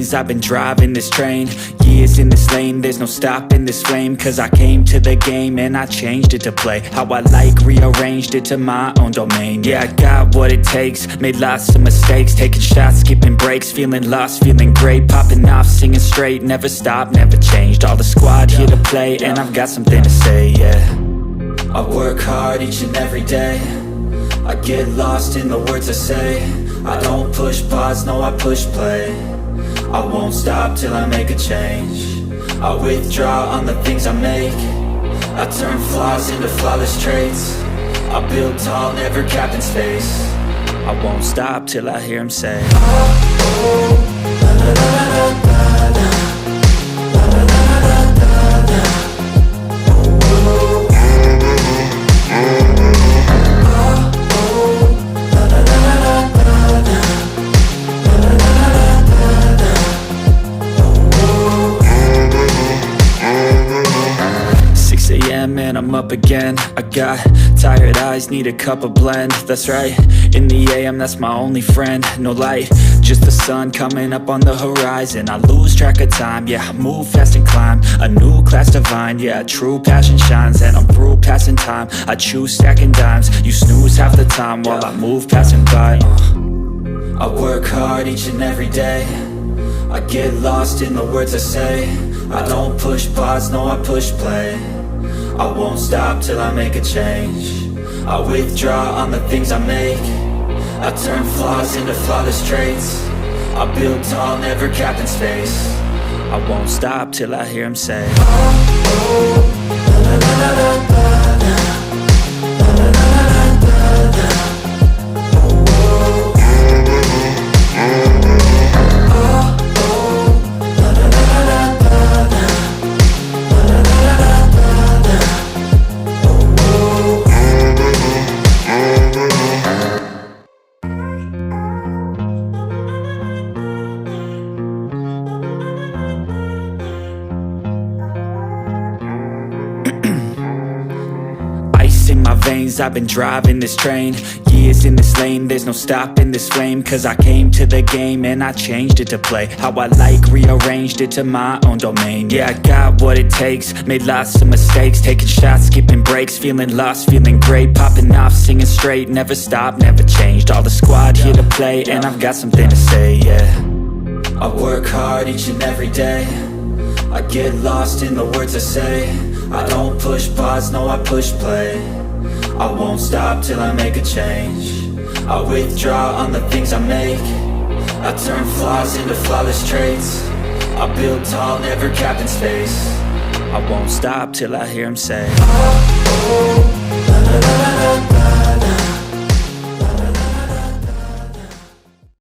veins, I've been driving this train. Years in this lane, there's no stopping this flame. Cause I came to the game and I changed it to play how I like, rearranged it to my own domain. Yeah, I got what it takes, made lots of mistakes, taking shots, skipping breaks, feeling lost, feeling great, popping off, singing straight, never stopped, never changed. All the squad here to play and I've got something to say, yeah. I work hard each and every day, I get lost in the words I say. I don't push pause, no I push play. I won't stop till I make a change. I withdraw on the things I make. I turn flaws into flawless traits. I build tall, never capped in space. I won't stop till I hear him say, oh, oh, la la la la la la. And I'm up again. I got tired eyes, need a cup of blend. That's right, in the AM, that's my only friend. No light, just the sun coming up on the horizon. I lose track of time, yeah, I move fast and climb a new class divine, yeah, true passion shines. And I'm through passing time, I choose stacking dimes. You snooze half the time while I move passing by. I work hard each and every day, I get lost in the words I say. I don't push pause, no I push play. I won't stop till I make a change. I withdraw on the things I make. I turn flaws into flawless traits. I build tall, never capped in space. I won't stop till I hear him say, oh, oh, la la la la la la. In my veins, I've been driving this train. Years in this lane, there's no stopping this flame. Cause I came to the game and I changed it to play how I like, rearranged it to my own domain. Yeah, I got what it takes, made lots of mistakes, taking shots, skipping breaks, feeling lost, feeling great, popping off, singing straight, never stopped, never changed. All the squad here to play and I've got something to say, yeah. I work hard each and every day, I get lost in the words I say. I don't push pause, no I push play. I won't stop till I make a change. I withdraw on the things I make. I turn flaws into flawless traits. I build tall, never capped in space. I won't stop till I hear him say, oh, oh, la la la la.